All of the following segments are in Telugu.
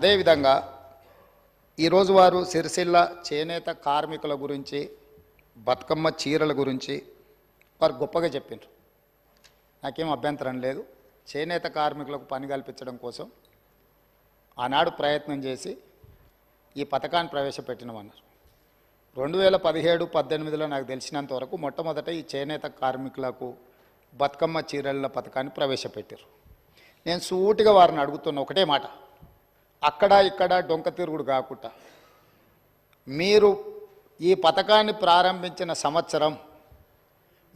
అదేవిధంగా ఈరోజు వారు సిరిసిల్ల చేనేత కార్మికుల గురించి బతుకమ్మ చీరల గురించి వారు గొప్పగా చెప్పారు. నాకేం అభ్యంతరం లేదు. చేనేత కార్మికులకు పని కల్పించడం కోసం ఆనాడు ప్రయత్నం చేసి ఈ పథకాన్ని ప్రవేశపెట్టినామన్నారు. 2017-18లో నాకు తెలిసినంత వరకు మొట్టమొదట ఈ చేనేత కార్మికులకు బతుకమ్మ చీరల పథకాన్ని ప్రవేశపెట్టారు. నేను సూటిగా వారిని అడుగుతున్న ఒకటే మాట, అక్కడ ఇక్కడ డొంక తిరుగుడు కాకుండా మీరు ఈ పథకాన్ని ప్రారంభించిన సంవత్సరం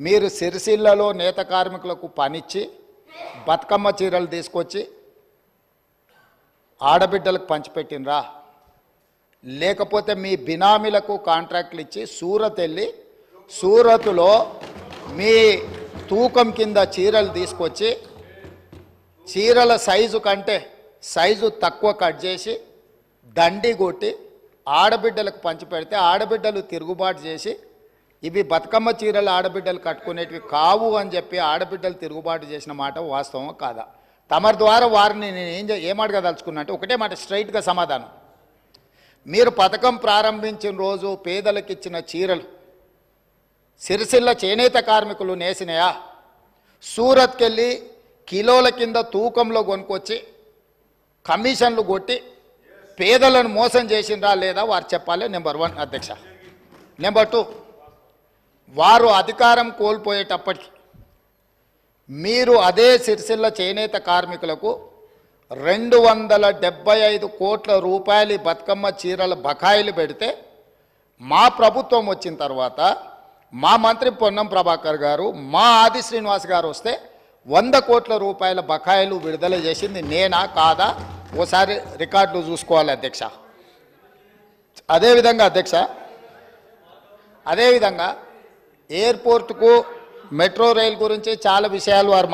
మీరు సిరిసిల్లలో నేత కార్మికులకు పనిచ్చి బతుకమ్మ చీరలు తీసుకొచ్చి ఆడబిడ్డలకు పంచిపెట్టినరా, లేకపోతే మీ బినామీలకు కాంట్రాక్ట్లు ఇచ్చి సూరత్ వెళ్ళి సూరత్లో మీ తూకం కింద చీరలు తీసుకొచ్చి చీరల సైజు కంటే సైజు తక్కువ కట్ చేసి దండి కొట్టి ఆడబిడ్డలకు పంచిపెడితే ఆడబిడ్డలు తిరుగుబాటు చేసి ఇవి బతుకమ్మ చీరలు ఆడబిడ్డలు కట్టుకునేటివి కావు అని చెప్పి ఆడబిడ్డలు తిరుగుబాటు చేసిన మాట వాస్తవం కాదా? తమరి ద్వారా వారిని నేను ఏమడగదలుచుకున్నా అంటే ఒకటే మాట, స్ట్రైట్గా సమాధానం. మీరు పథకం ప్రారంభించిన రోజు పేదలకు ఇచ్చిన చీరలు సిరిసిల్ల చేనేత కార్మికులు నేసినాయా? సూరత్కి వెళ్ళి కిలోల కింద తూకంలో కొనుక్కొచ్చి కమిషన్లు కొట్టి పేదలను మోసం చేసిండ్రా లేదా వారు చెప్పాలి. నెంబర్ 1 అధ్యక్ష. నెంబర్ 2, వారు అధికారం కోల్పోయేటప్పటికి మీరు అదే సిరిసిల్ల చేనేత కార్మికులకు 275 కోట్ల రూపాయలు బతుకమ్మ చీరల బకాయిలు పెడితే మా ప్రభుత్వం వచ్చిన తర్వాత మా మంత్రి పొన్నం ప్రభాకర్ గారు, మా ఆది శ్రీనివాస్ గారు వస్తే 100 కోట్ల రూపాయల బకాయిలు విడుదల చేసింది నేనా కాదా? ఓసారి రికార్డులు చూసుకోవాలి అధ్యక్ష. అదేవిధంగా అధ్యక్ష, అదేవిధంగా ఎయిర్పోర్టుకు మెట్రో రైల్ గురించి చాలా విషయాలు వారు